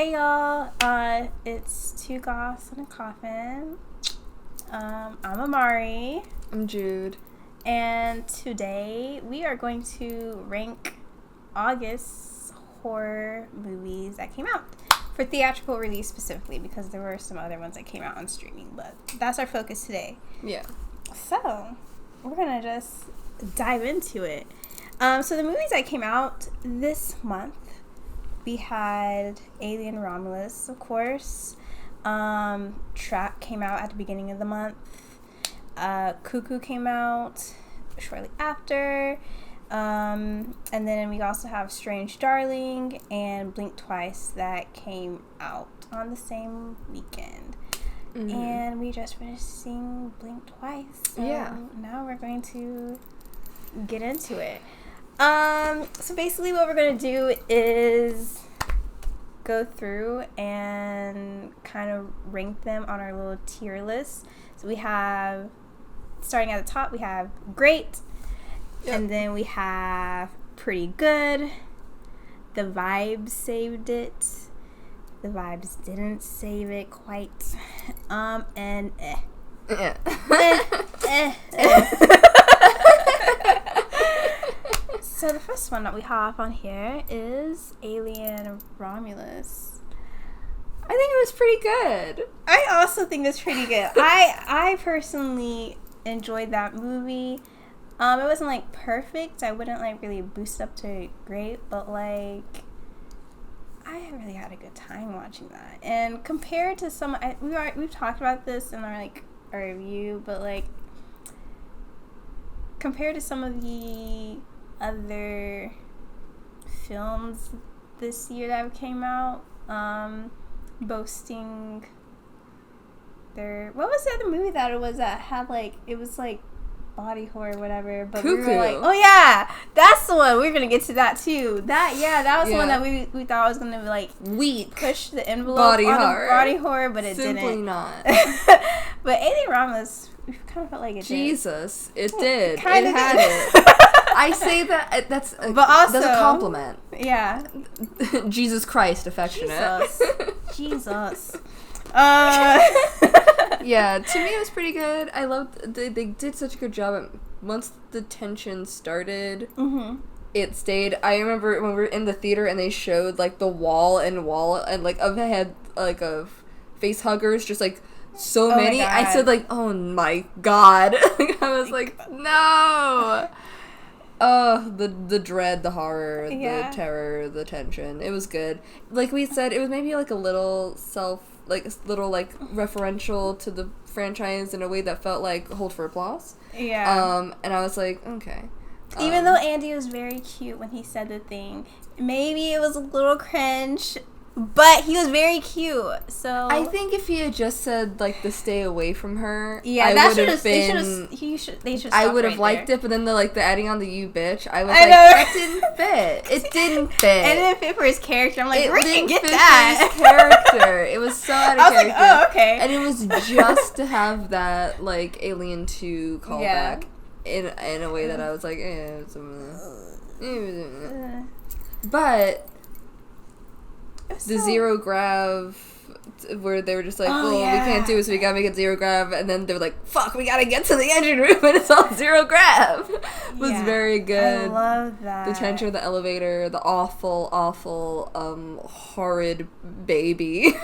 Hey y'all, it's Two Goths in a Coffin. I'm Amari. I'm Jude. And today we are going to rank August's horror movies that came out. For theatrical release specifically, because there were some other ones that came out on streaming, but that's our focus today. Yeah. So, we're gonna just dive into it. So the movies that came out this month, we had Alien Romulus, of course. Trap came out at the beginning of the month. Cuckoo came out shortly after. And then we also have Strange Darling and Blink Twice that came out on the same weekend. Mm-hmm. And we just finished seeing Blink Twice. So yeah. Now we're going to get into it. So basically what we're going to do is go through and kind of rank them on our little tier list. So we have, starting at the top, we have great. Yep. And then we have pretty good. The vibes saved it. The vibes didn't save it quite. And So the first one that we have on here is Alien Romulus. I think it was pretty good. I also think it's pretty good. I personally enjoyed that movie. It wasn't like perfect. I wouldn't like really boost up to great, but like I really had a good time watching that. And compared to some, we've talked about this in our review, but like compared to some of the other films this year that came out, boasting their, what was the other movie that it was that had like, it was like body horror or whatever, but Cuckoo. We were like, oh yeah, that's the one. We're gonna get to that too. That was the one that we thought was gonna like weak push the envelope body on horror. Body horror, but it Simply didn't. not. But Alien Romulus, we kind of felt like it Jesus, did. It did. It had it. I say that that's a, but also, that's a compliment. Yeah. Jesus Christ, affectionate. Jesus. Yeah, to me it was pretty good. I loved they did such a good job at, once the tension started. Mm-hmm. It stayed. I remember when we were in the theater and they showed like the wall and like of the head like of face huggers, just like so many. I said like, oh my god. I was like, no. Oh, the dread, the horror, the terror, the tension. It was good. Like we said, it was maybe like a little referential to the franchise in a way that felt like hold for applause. Yeah. And I was like, okay. Even though Andy was very cute when he said the thing, maybe it was a little cringe, but he was very cute. So I think if he had just said like the stay away from her, yeah, they should. I would have liked it, but then the adding on the you bitch, I was that didn't fit. It didn't fit. And it didn't fit for his character. I'm like, where did you get fit that? For his character. It was so out of character. Like, oh, okay. And it was just to have that like Alien 2 callback in a way that I was like, but. The zero grav, where they were just like, we can't do it, so we gotta make it zero grav, and then they were like, fuck, we gotta get to the engine room, and it's all zero grav. Was very good. I love that. The tension of the elevator, the awful, horrid baby.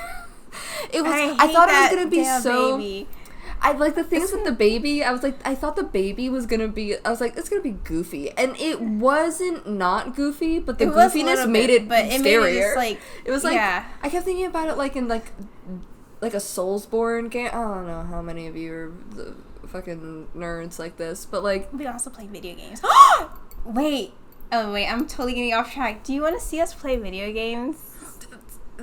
It was. I thought it was gonna be so. Baby. I like the things with the baby. I was like, I thought the baby was gonna be. I was like, it's gonna be goofy, and it wasn't not goofy, but the goofiness made it scarier. Made it just like, it was like I kept thinking about it like in like a Soulsborne game. I don't know how many of you are the fucking nerds like this, but like we also play video games. Wait, I'm totally getting off track. Do you want to see us play video games?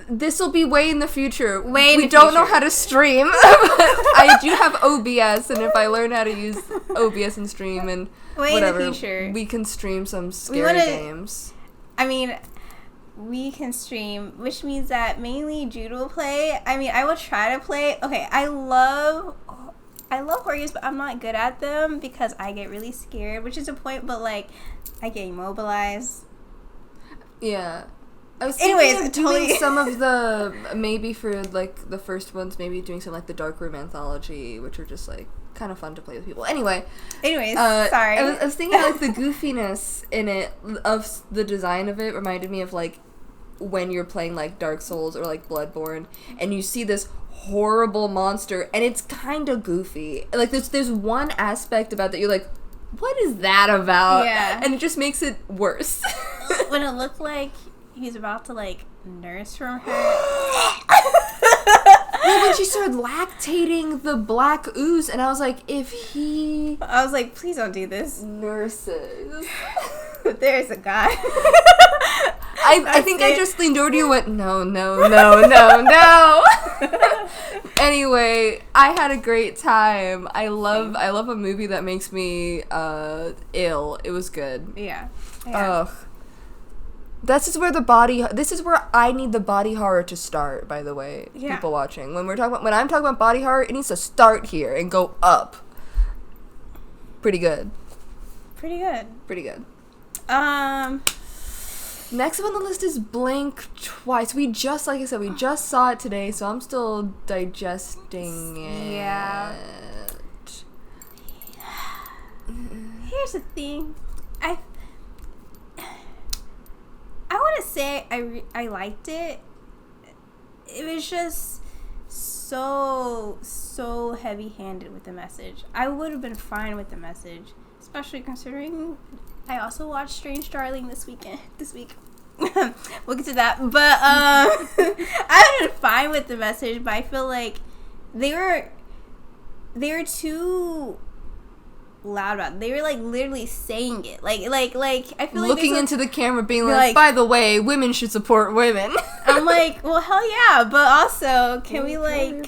This will be way in the future. We don't know how to stream. I do have OBS, and if I learn how to use OBS and stream and whatever, we can stream some scary games. I mean, we can stream, which means that mainly Jude will play. I mean, I will try to play. Okay, I love horror games, but I'm not good at them because I get really scared, which is a point, but like I get immobilized. Yeah. I was thinking of doing some of the, maybe for, like, the first ones, maybe doing some, like, the dark room anthology, which are just, like, kind of fun to play with people. Anyways, sorry. I was thinking, like, the goofiness in it, of the design of it, reminded me of, like, when you're playing, like, Dark Souls or, like, Bloodborne, and you see this horrible monster, and it's kind of goofy. Like, there's one aspect about that you're like, what is that about? Yeah. And it just makes it worse. When it looked like he's about to, like, nurse from her. Well, when she started lactating the black ooze, and I was like, I was like, please don't do this. Nurses. But there's a guy. I think I just leaned over to you and went, no. Anyway, I had a great time. I love a movie that makes me ill. It was good. Yeah. Ugh. This is where I need the body horror to start, by the way. Yeah. People watching. When I'm talking about body horror, it needs to start here and go up. Pretty good. Next up on the list is Blink Twice. We just saw it today, so I'm still digesting it. Yeah. Here's the thing. I want to say I liked it. It was just so heavy-handed with the message. I would have been fine with the message, especially considering I also watched Strange Darling this week. We'll get to that. But I would have been fine with the message, but I feel like they were too loud about it. They were like literally saying it. Like I feel like looking into the camera being like, by the way, women should support women. I'm like, well, hell yeah, but also can we like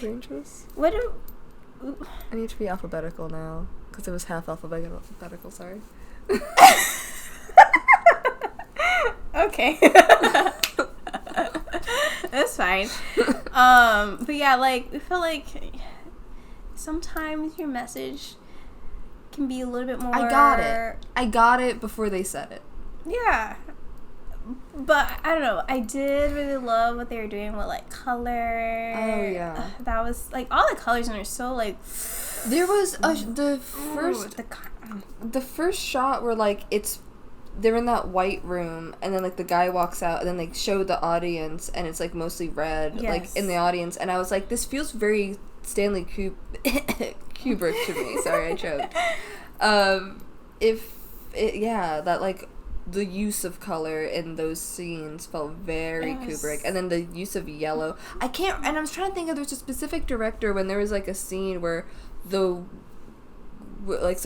what do I need to be alphabetical now because it was half alphabetical, sorry. Okay. That's fine. But yeah, like I feel like sometimes your message can be a little bit more. I got it before they said it. Yeah. But I don't know. I did really love what they were doing with like color. Oh yeah. That was like all the colors in it are so like. There was the first shot where like they're in that white room and then like the guy walks out and then they show the audience and it's like mostly red like in the audience and I was like, this feels very Stanley Kubrick to me. Sorry, I choked. That like the use of color in those scenes felt very Kubrick, and then the use of yellow. I was trying to think of there's a specific director when there was like a scene where some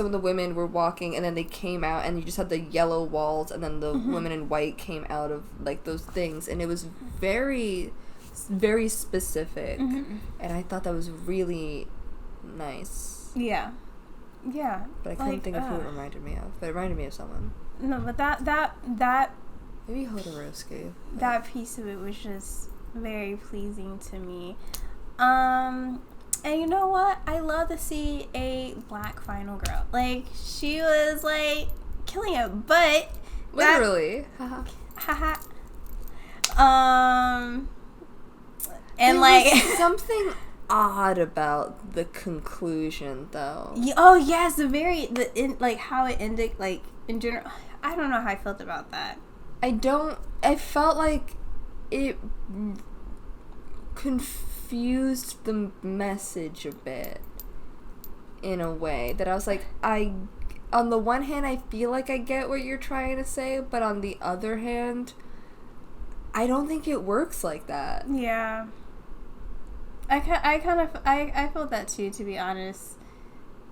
of the women were walking and then they came out and you just had the yellow walls and then the women in white came out of like those things and it was very, very specific and I thought that was really nice. Yeah. But I couldn't think of who it reminded me of. But it reminded me of someone. No, but that maybe Hodorowski. That piece of it was just very pleasing to me. And you know what? I love to see a black final girl. Like, she was, like, killing it, but... Literally. Haha. And, there like... was something odd about the conclusion, though. Oh, yes, how it ended, like, in general... I don't know how I felt about that. I felt like it confused the message a bit in a way that I was like, on the one hand I feel like I get what you're trying to say, but on the other hand I don't think it works like that. Yeah, I felt that too, to be honest,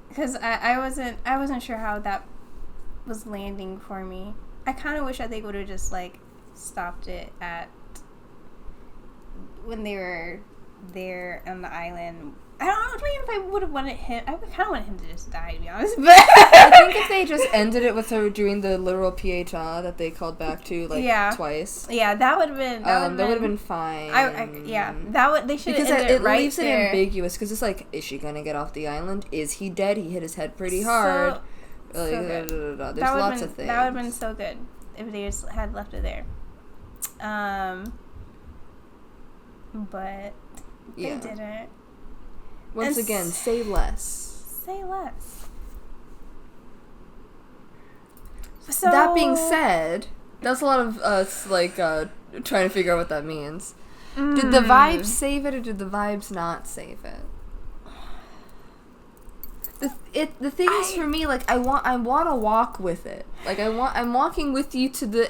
because I wasn't sure how that was landing for me. I kind of wish that they would have just like stopped it at when they were there on the island. I don't know if I would have wanted him. I kind of wanted him to just die, to be honest. But I think if they just ended it with her doing the literal pietà that they called back to twice. Yeah, that would have been. That would have been fine. They should have ended it right leaves it ambiguous because it's like, is she gonna get off the island? Is he dead? He hit his head pretty hard. There's lots of things. That would have been so good if they just had left it there. But they didn't. Once again, say less. Say less. So, that being said, that's a lot of us, like, trying to figure out what that means. Did the vibes save it, or did the vibes not save it? The thing is, for me, like, I want to walk with it. Like, I'm walking with you to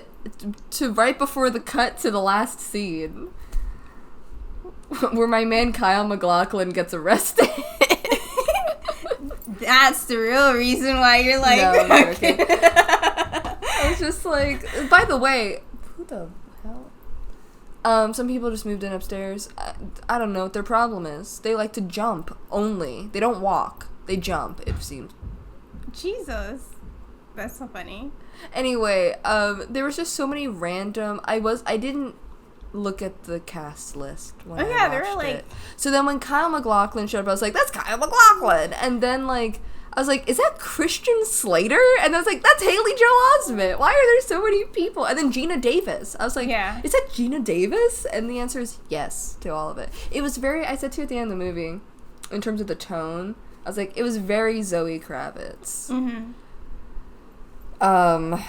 right before the cut to the last scene, where my man Kyle MacLachlan gets arrested. That's the real reason why you're like, no, okay. I was just like, by the way, who the hell? Some people just moved in upstairs. I don't know what their problem is. They like to jump only. They don't walk. They jump, it seems. Jesus. That's so funny. Anyway, there was just so many random... I didn't look at the cast list when I watched there were, like... it. So then when Kyle MacLachlan showed up, I was like, that's Kyle MacLachlan! And then, like, I was like, is that Christian Slater? And I was like, that's Haley Joel Osment! Why are there so many people? And then Gina Davis. I was like, is that Gina Davis? And the answer is yes to all of it. It was very... I said to you at the end of the movie, in terms of the tone... I was like, it was very Zoe Kravitz. Mm-hmm.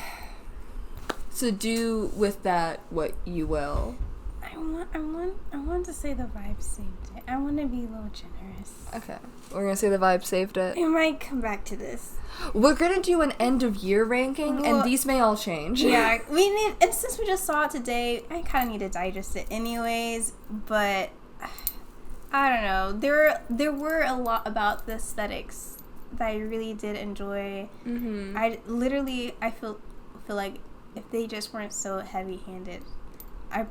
So do with that what you will. I want to say the vibe saved it. I want to be a little generous. Okay. We're going to say the vibe saved it. I might come back to this. We're going to do an end of year ranking, and these may all change. Yeah, and since we just saw it today, I kind of need to digest it anyways, but... I don't know. There were a lot about the aesthetics that I really did enjoy. Mm-hmm. I feel like if they just weren't so heavy-handed, I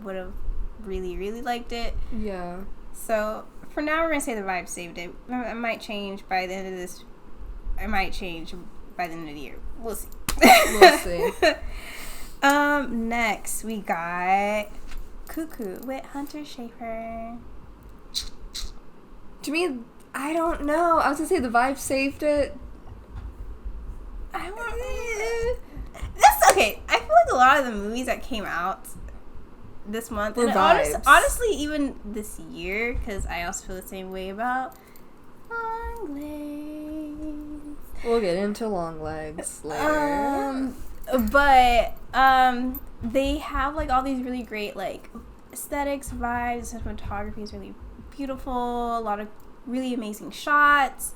would have really, really liked it. Yeah. So for now, we're gonna say the vibe saved it. It might change by the end of this. I might change by the end of the year. We'll see. We'll see. Next we got Cuckoo with Hunter Schafer. To me, I don't know. I was gonna say the vibe saved it. That's okay. I feel like a lot of the movies that came out this month, were and vibes. honestly, even this year, because I also feel the same way about Long Legs. We'll get into Long Legs later. But they have like all these really great like aesthetics, vibes. The cinematography is really beautiful, a lot of really amazing shots,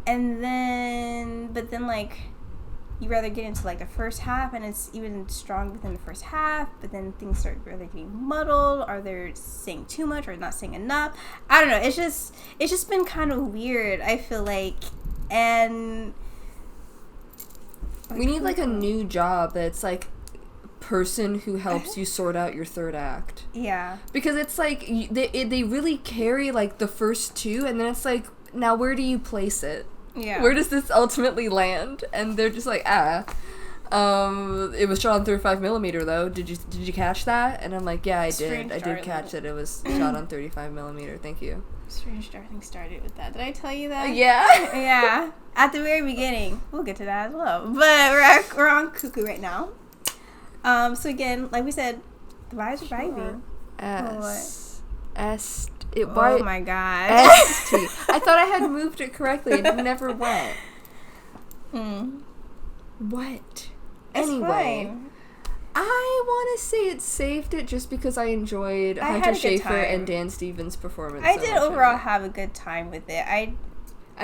but then like you rather get into like the first half and it's even strong within the first half, but then things start really getting muddled, or they're saying too much or not saying enough. I don't know, it's just been kind of weird, I feel like. And we need like a new job that's like person who helps you sort out your third act. Yeah. Because it's like, they really carry, like, the first two, and then it's like, now where do you place it? Yeah. Where does this ultimately land? And they're just like, it was shot on 35mm, though. Did you catch that? And I'm like, yeah, I did. I did catch that it was shot on 35mm. Thank you. Strange Darling started with that. Did I tell you that? Yeah. Yeah. At the very beginning. We'll get to that as well. But we're on Cuckoo right now. So again, like we said, the vibes are vibing. Oh my god. S-T. I thought I had moved it correctly. It never went. What? Anyway. Fine. I want to say it saved it just because I enjoyed Hunter Schafer and Dan Stevens' performance. I did overall have a good time with it. I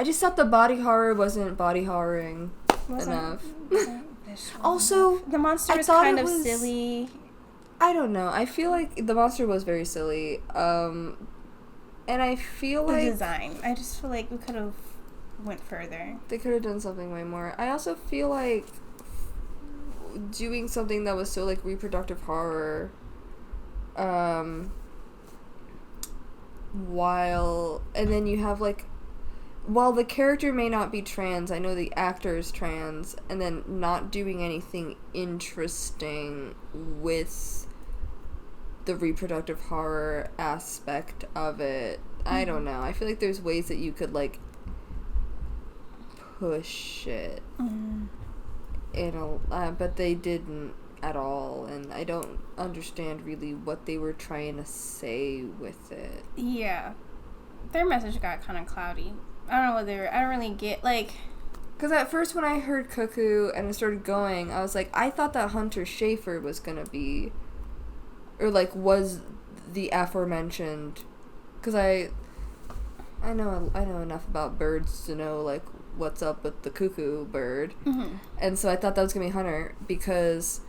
just thought the body horror wasn't body horroring enough. Also, the monster was kind of silly. I don't know. I feel like the monster was very silly. And I feel like... The design. I just feel like we could have went further. They could have done something way more. I also feel like doing something that was so, like, reproductive horror, and then you have, like... While the character may not be trans, I know the actor is trans, and then not doing anything interesting with the reproductive horror aspect of it. I don't know. I feel like there's ways that you could, like, push it. But they didn't. at all, and I don't understand really what they were trying to say with it. Yeah. Their message got kind of cloudy. I don't know what I don't really get, like... Because at first when I heard Cuckoo and it started going, I was like, I thought that Hunter Schafer was gonna be... Or, like, was the aforementioned... Because I know enough about birds to know, like, what's up with the cuckoo bird. Mm-hmm. And so I thought that was gonna be Hunter because,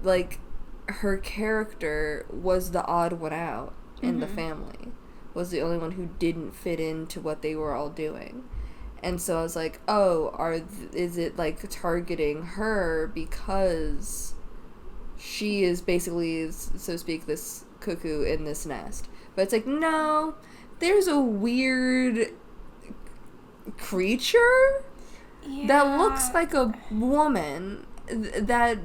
like, her character was the odd one out in the family. Was the only one who didn't fit into what they were all doing. And so I was like, oh, is it, like, targeting her because she is basically, so to speak, this cuckoo in this nest. But it's like, no, there's a weird creature that looks like a woman that,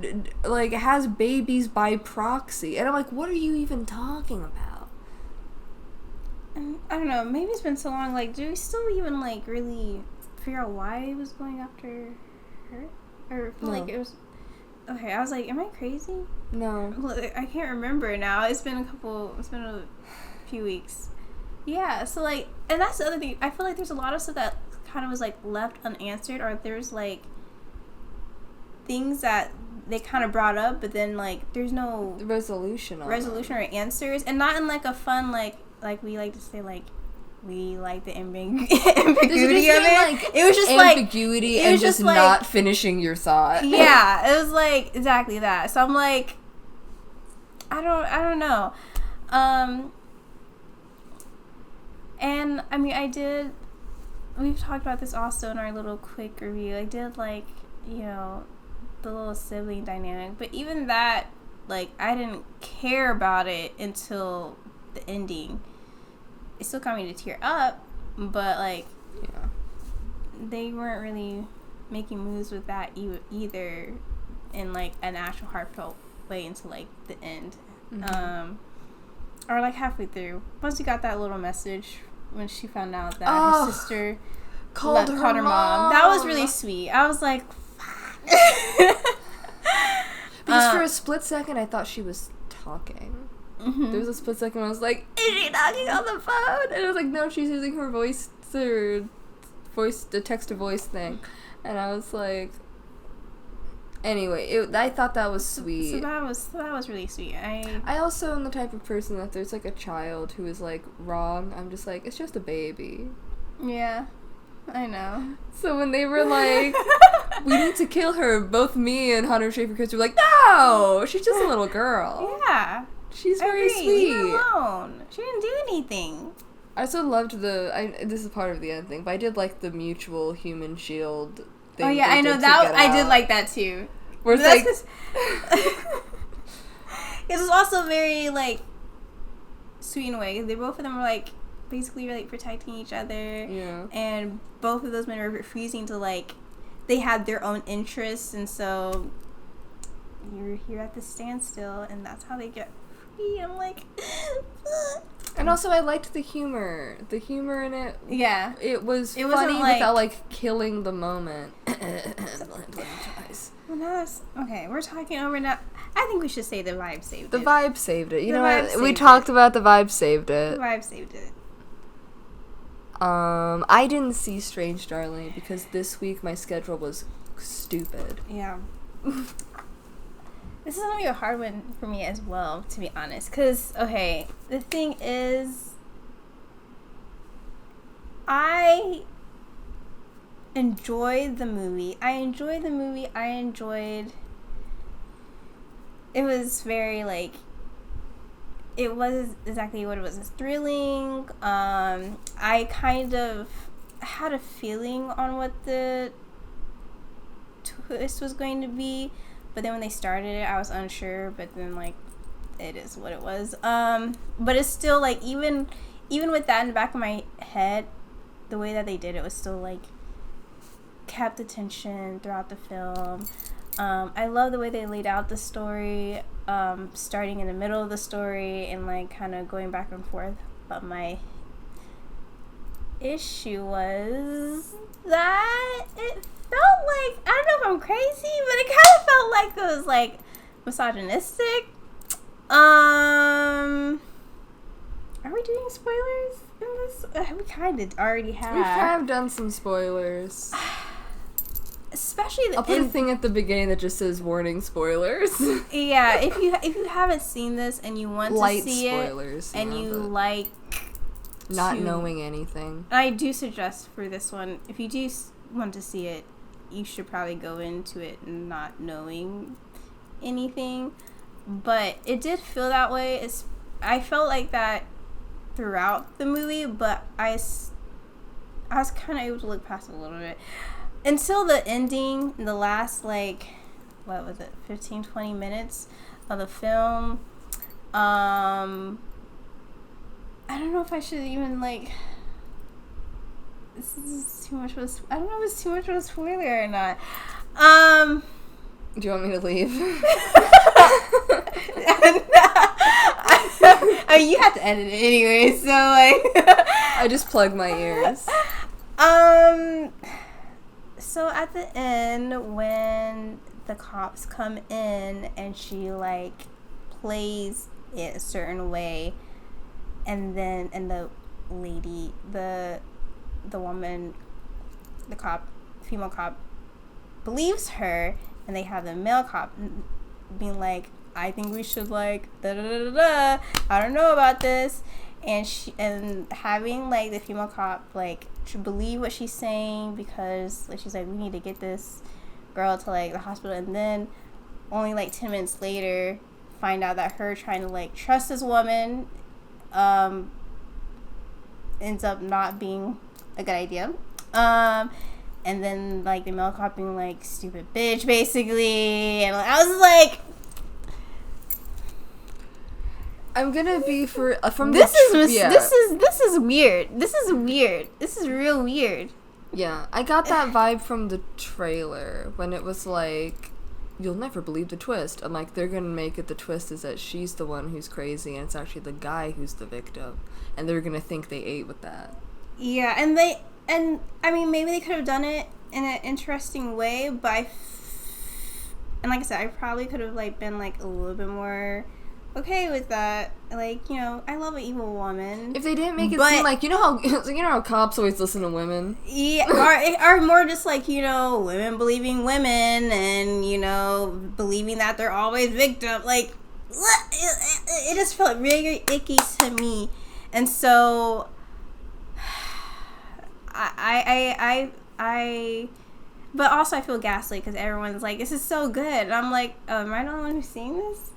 like, has babies by proxy. And I'm like, what are you even talking about? I don't know, maybe it's been so long, like, do we still even, like, really figure out why he was going after her? Or, like, it was... Okay, I was like, am I crazy? No. I can't remember now. It's been a few weeks. Yeah, so, like, and that's the other thing. I feel like there's a lot of stuff that kind of was, like, left unanswered, or there's, like, things that they kind of brought up, but then, like, there's no... resolution or answers, and not in, like, a fun, like we like to say, like, we like the ambiguity of it. Like, it was just ambiguity like, and just like, not finishing your thought. Yeah, it was like exactly that. So I'm like, I don't know. And I mean, we've talked about this also in our little quick review. I did like, you know, the little sibling dynamic, but even that, like, I didn't care about it until the ending. It still got me to tear up, but, like, yeah, they weren't really making moves with that either in, like, an actual heartfelt way until, like, the end. Or, like, halfway through. Once you got that little message when she found out that her sister called her mom. That was really sweet. I was like, fuck. Because for a split second, I thought she was talking. There was a split second I was like, is she talking on the phone? And I was like, no, she's using her the text-to-voice thing. And I was like, anyway, I thought that was sweet. So that was really sweet. I also am the type of person that there's, like, a child who is, like, wrong. I'm just like, it's just a baby. Yeah, I know. So when they were like, we need to kill her, both me and Hunter Schafer Chris were like, no, she's just a little girl. Yeah. She's very sweet. Leave her alone. She didn't do anything. I also loved this is part of the end thing, but I did like the mutual human shield thing. Oh yeah, I know that. I did like that too. Where it's like, it was also very, like, sweet in a way. They both of them were, like, basically, like, protecting each other. Yeah. And both of those men were refusing to, like, they had their own interests, and so you're here at the standstill, and that's how they get free. I'm like, and also I liked the humor in it. Yeah, it was funny without, like, killing the moment. Well, now that's okay. We're talking over now. I think we should say the vibe saved it. The vibe saved it. You know what? We talked about the vibe saved it. The vibe saved it. I didn't see Strange Darling because this week my schedule was stupid. Yeah. This is going to be a hard one for me as well, to be honest. Because, okay, the thing is, I enjoyed the movie. It was very, like, it was exactly what it was. It's thrilling. I kind of had a feeling on what the twist was going to be, but then when they started it, I was unsure, but then, like, it is what it was. But it's still, like, even with that in the back of my head, the way that they did it was still, like, kept attention throughout the film. I love the way they laid out the story, starting in the middle of the story and, like, kind of going back and forth. But issue was that it felt like, I don't know if I'm crazy, but it kind of felt like it was like misogynistic. Are we doing spoilers in this? We kind of already have. We've kind of done some spoilers. Especially I'll put a thing at the beginning that just says warning spoilers. Yeah, if you haven't seen this and you want Light to see spoilers, it and you like not knowing anything, I do suggest for this one, if you do want to see it, you should probably go into it not knowing anything. But it did feel that way. I felt like that throughout the movie, but I was kind of able to look past it a little bit. Until the ending, the last, like, what was it, 15, 20 minutes of the film. I don't know if I should even, like, this is too much of a, I don't know if it's too much of a spoiler or not. Do you want me to leave? I mean, you have to edit it anyway, so, like. I just plug my ears. So at the end, when the cops come in and she, like, plays it a certain way, and the lady, the woman, the cop, female cop, believes her, and they have the male cop being like, I think we should, like, da-da-da-da-da, I don't know about this, and having, like, the female cop, like, to believe what she's saying, because, like, she's like, we need to get this girl to, like, the hospital, and then only, like, 10 minutes later find out that her trying to, like, trust this woman ends up not being a good idea. And then, like, the male cop being like, stupid bitch, basically, and I was like, I'm gonna be from this is weird. This is weird. This is real weird. Yeah, I got that vibe from the trailer when it was like, you'll never believe the twist. I'm like, they're gonna make it, the twist is that she's the one who's crazy and it's actually the guy who's the victim, and they're gonna think they ate with that. Yeah, and I mean, maybe they could have done it in an interesting way, but and like I said, I probably could have, like, been, like, a little bit more okay with that. Like, you know, I love an evil woman. If they didn't make it seem like, you know how cops always listen to women? Yeah, or more just like, you know, women believing women, and, you know, believing that they're always victim. Like, it just felt really icky to me. And so but also I feel gaslit because everyone's like, this is so good, and I'm like, oh, am I the one who's seeing this?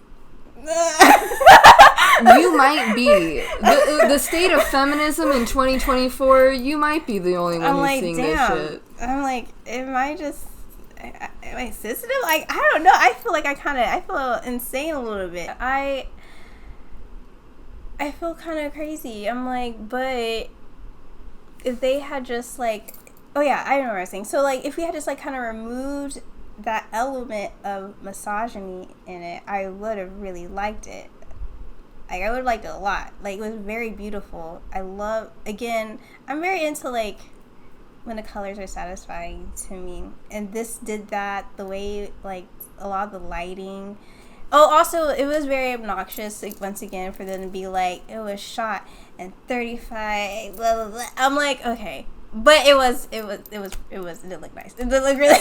You might be. The state of feminism in 2024, you might be the only one who's seeing this shit. I'm like, am I sensitive? Like, I don't know. I feel like I feel insane a little bit. I feel kind of crazy. I'm like, but if they had just, like, oh yeah, I know what I was saying. So, like, if we had just, like, kind of removed that element of misogyny in it, I would have really liked it. Like, I would have liked it a lot. Like, it was very beautiful. I'm very into, like, when the colors are satisfying to me. And this did that, the way, like, a lot of the lighting. Oh, also, it was very obnoxious, like, once again, for them to be like, it was shot in 35, blah, blah, blah. I'm like, okay. But it didn't look nice. It didn't look really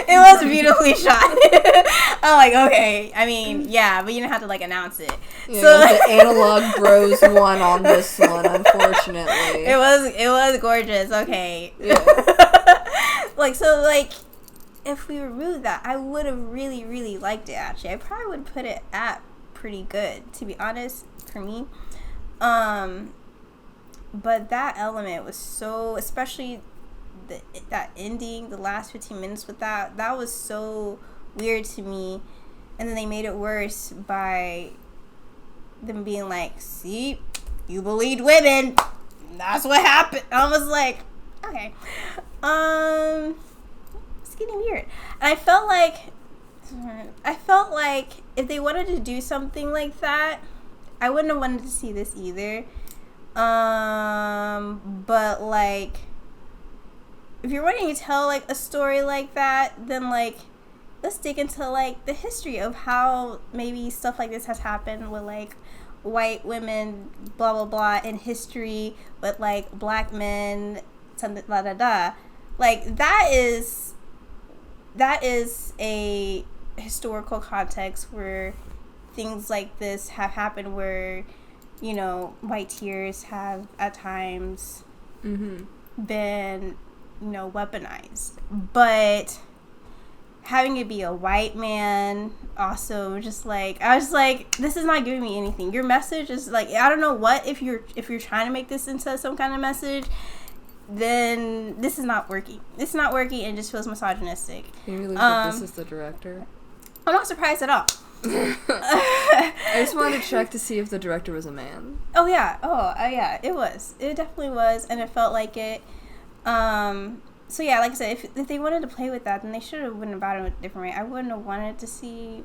it was beautifully shot. I'm like, okay. I mean, yeah, but you didn't have to, like, announce it. Yeah, so the analog bros won on this one, unfortunately. It was gorgeous. Okay. Yeah. Like, so, like, if we removed that, I would have really, really liked it, actually. I probably would put it at pretty good, to be honest, for me. But that element was so, especially that ending, the last 15 minutes with that was so weird to me. And then they made it worse by them being like, see, you believed women. That's what happened. I was like, okay. It's getting weird. And I felt like if they wanted to do something like that, I wouldn't have wanted to see this either. but like, if you're wanting to tell like a story like that, then like, let's dig into like the history of how maybe stuff like this has happened with like white women, blah blah blah, in history, but like black men, something da da da. Like that is a historical context where things like this have happened, where, you know, white tears have at times been, you know, weaponized. But having it be a white man also just like, I was like, this is not giving me anything. Your message is like, I don't know what, if you're trying to make this into some kind of message, then this is not working. It's not working and just feels misogynistic. Can you believe that this is the director? I'm not surprised at all. I just wanted to check to see if the director was a man. Oh yeah. Yeah, it was. It definitely was, and it felt like it. So yeah, like I said, if they wanted to play with that, then they should have went about it a different way. I wouldn't have wanted to see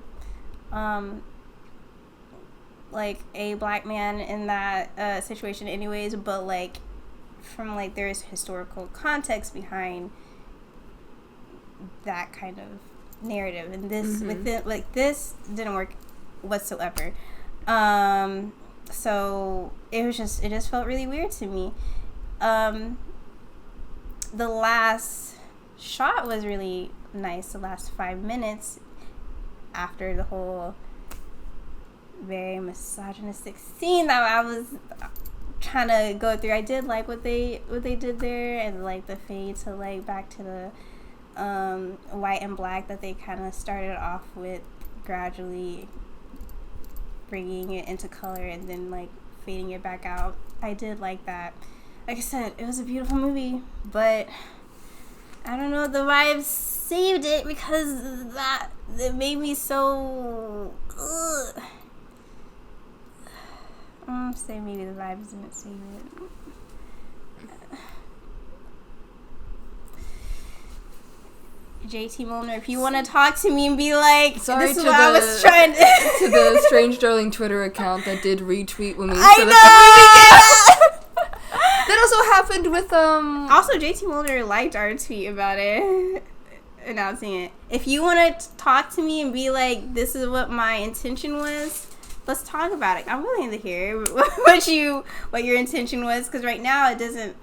like a black man in that situation anyways, but like, from like, there is historical context behind that kind of narrative, and this within, like, this didn't work whatsoever. So it just felt really weird to me. The last shot was really nice, the last 5 minutes after the whole very misogynistic scene that I was trying to go through. I did like what they did there, and like the fade to like back to the white and black that they kind of started off with, gradually bringing it into color and then like fading it back out. I did like that. Like I said, it was a beautiful movie, but I don't know, the vibes saved it, because that, it made me so I'm say maybe the vibes didn't save it. JT Molnar, if you want to talk to me and be like, sorry, this is what I was trying to the Strange Darling Twitter account that did retweet when we said that. That also happened with Also, JT Molnar liked our tweet about it, announcing it. If you want to talk to me and be like, this is what my intention was, let's talk about it. I'm willing to hear what your intention was, because right now it doesn't.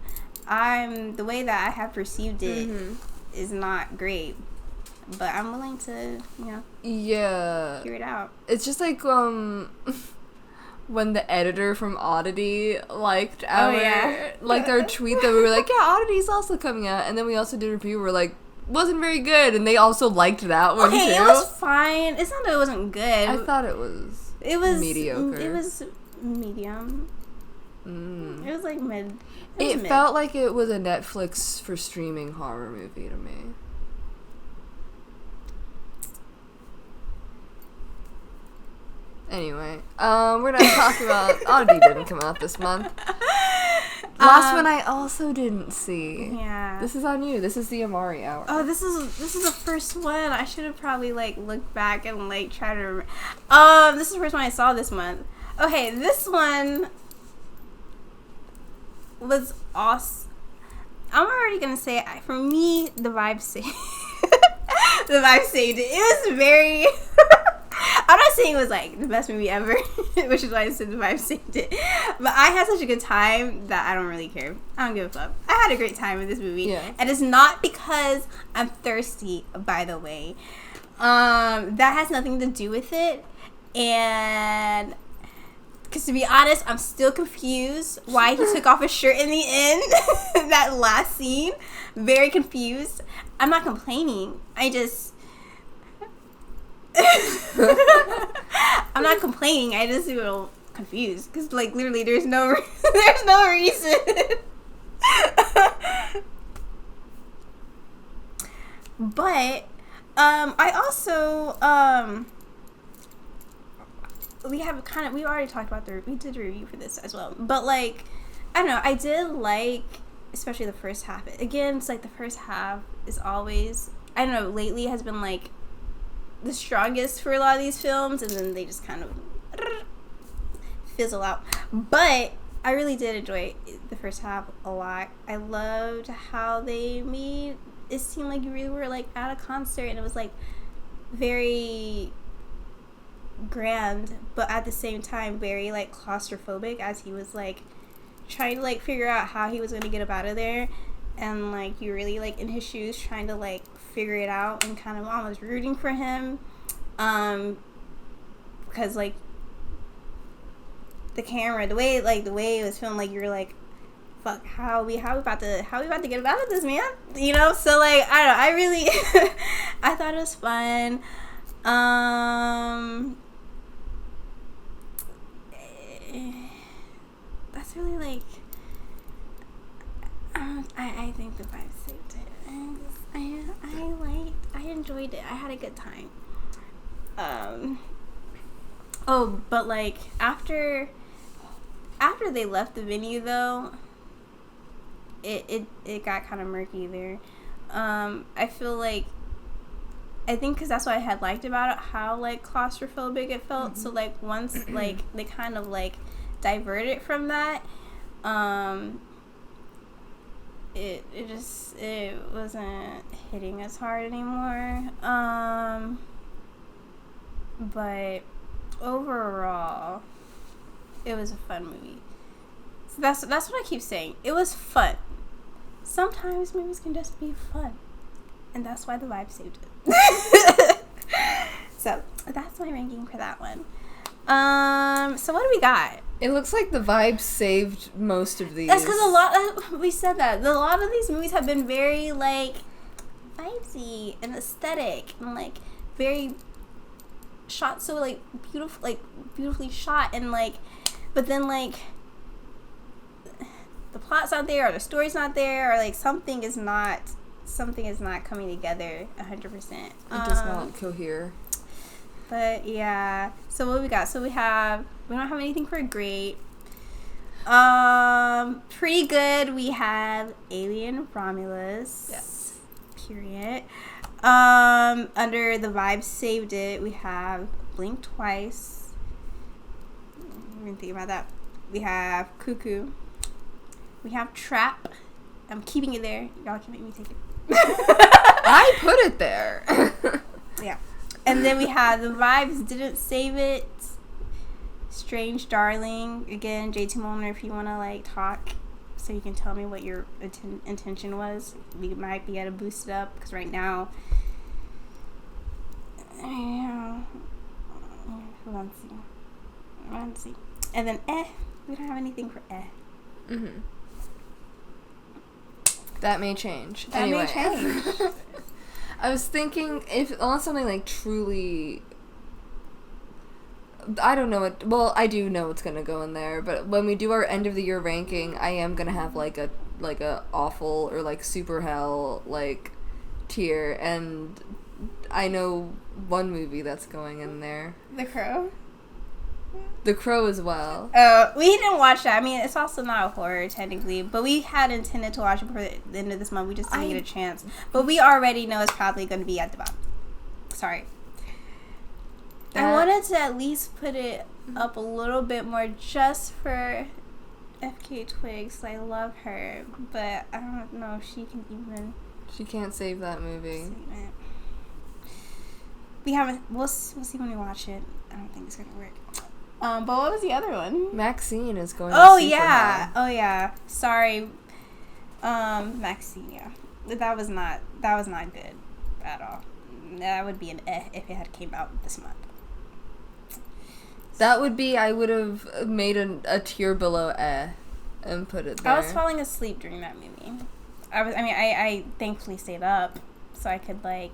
The way that I have perceived it is not great, but I'm willing to, hear it out. It's just like when the editor from Oddity liked our tweet that we were like, yeah, Oddity's also coming out, and then we also did a review. We're like, wasn't very good, and they also liked that one too. Okay, it was fine. It's not that it wasn't good. I thought it was mediocre. It was medium. It was like mid. It felt like it was a Netflix for streaming horror movie to me. Anyway, we're not talking about Oddity didn't come out this month. Last one I also didn't see. Yeah. This is on you. This is the Amari hour. Oh, this is the first one. I should have probably like looked back and like tried to remember. This is the first one I saw this month. Okay, this one was awesome. I'm already gonna say, for me, the vibe saved. The vibe saved it. It was very. I'm not saying it was like the best movie ever, which is why I said the vibe saved it. But I had such a good time that I don't really care. I don't give a fuck. I had a great time with this movie, and it's not because I'm thirsty. By the way, that has nothing to do with it, and. Because to be honest, I'm still confused why he took off his shirt in the end. That last scene. Very confused. I'm not complaining. I'm not complaining. I just feel a little confused. Because, like, literally, there's no reason. But, I also, we already talked about we did a review for this as well, but like, I don't know, I did like, especially the first half. Again, it's like the first half is always, I don't know, lately has been like the strongest for a lot of these films, and then they just kind of fizzle out. But I really did enjoy the first half a lot. I loved how they made it seem like you really were like at a concert, and it was like very grand, but at the same time very like claustrophobic, as he was like trying to like figure out how he was going to get up out of there, and like you really like in his shoes trying to like figure it out and kind of almost rooting for him, because like the camera, the way it was filmed, like you're like, fuck, how we about to get out of this, man, you know? So like I don't know, I really I thought it was fun. That's really like I think the vibe saved it. I enjoyed it. I had a good time. But like after they left the venue though, it got kind of murky there. I feel like, I think because that's what I had liked about it, how like claustrophobic it felt. Mm-hmm. So like once like they kind of like diverted from that, it wasn't hitting as hard anymore. But overall, it was a fun movie. So that's what I keep saying. It was fun. Sometimes movies can just be fun, and that's why the vibe saved it. So that's my ranking for that one. So what do we got? It looks like the vibe saved most of these. That's because a lot of these movies have been very like vibesy and aesthetic and like very shot, so like beautifully shot, and like, but then like the plot's not there, or the story's not there, or like something is not coming together 100%. It does not cohere. But yeah, so what we got? So we don't have anything for great. Pretty good. We have Alien Romulus. Yes. Period. Under the vibe saved it, we have Blink Twice. I didn't think about that. We have Cuckoo. We have Trap. I'm keeping it there. Y'all can make me take it. I put it there. Yeah. And then we have the vibes didn't save it. Strange Darling. Again, JT Molnar, if you want to like talk so you can tell me what your intention was, we might be able to boost it up, because right now, let's see. And then we don't have anything for Mm-hmm. That may change. That may change. I was thinking, unless something like truly, I don't know what, well, I do know what's gonna go in there, but when we do our end of the year ranking, I am gonna have like a awful or like super hell like tier, and I know one movie that's going in there. The Crow? The Crow as well. We didn't watch that. I mean, it's also not a horror technically, but we had intended to watch it before the end of this month. We just didn't get a chance. But we already know it's probably going to be at the bottom. Sorry. I wanted to at least put it up a little bit more just for FK Twigs. I love her, but I don't know if she can even. She can't save that movie. We haven't. We'll see when we watch it. I don't think it's gonna work. But what was the other one? Maxine is going. Oh yeah. Sorry, Maxine. Yeah, that was not good at all. That would be an if it had came out this month. That would be. I would have made a tier below and put it there. I was falling asleep during that movie. I thankfully stayed up so I could like,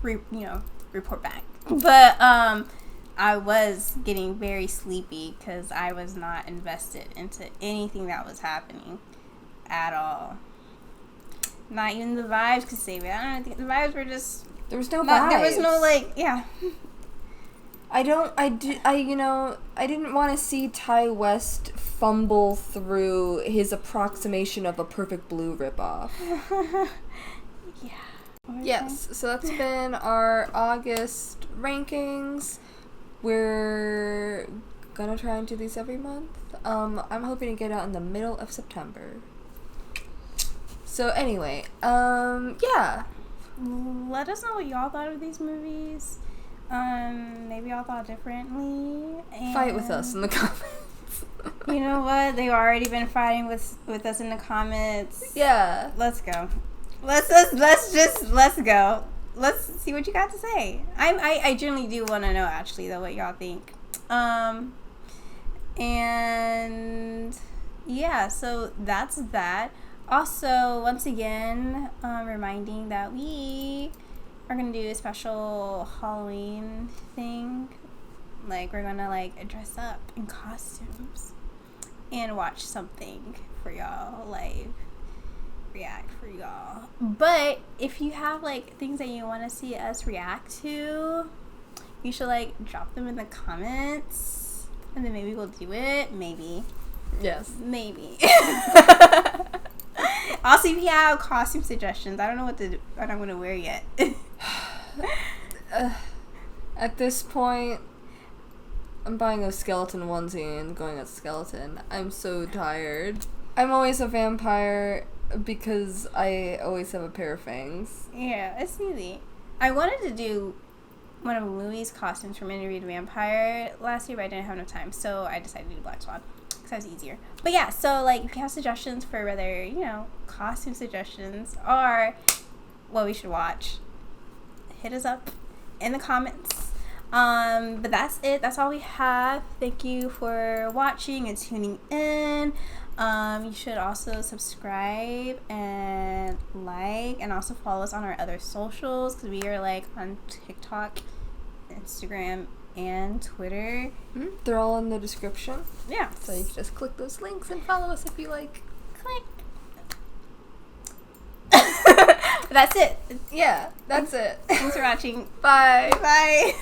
report back. But I was getting very sleepy because I was not invested into anything that was happening at all. Not even the vibes could save it. I don't think the vibes were just. There was no vibes. There was no yeah. I didn't want to see Ty West fumble through his approximation of a Perfect Blue ripoff. Yeah. Yes, so that's been our August rankings. We're gonna try and do these every month. I'm hoping to get out in the middle of September. So anyway, yeah. Let us know what y'all thought of these movies. Maybe y'all thought differently. And fight with us in the comments. You know what? They've already been fighting with us in the comments. Yeah. Let's go. Let's go. Let's see what you got to say. I generally do want to know, actually, though, what y'all think. And yeah, so that's that. Also, once again, reminding that we are gonna do a special Halloween thing. Like, we're gonna like dress up in costumes and watch something for y'all, like react for y'all. But if you have like things that you want to see us react to, you should like drop them in the comments, and then maybe we'll do it. Maybe. Yes. Maybe. Also, if you have costume suggestions, I don't know what I'm gonna wear yet. At this point, I'm buying a skeleton onesie and going as skeleton. I'm so tired. I'm always a vampire because I always have a pair of fangs. Yeah, it's easy. I wanted to do one of Louis' costumes from Interview with the Vampire last year, but I didn't have enough time, so I decided to do Black Swan because that was easier. But yeah, so like if you have suggestions for whether, costume suggestions or what we should watch, hit us up in the comments. But that's it. That's all we have. Thank you for watching and tuning in. You should also subscribe and like, and also follow us on our other socials, because we are like on TikTok, Instagram, and Twitter. Mm-hmm. They're all in the description. Yeah. So you can just click those links and follow us if you like. Click. That's it. Yeah, that's it. Thanks for watching. Bye. Bye.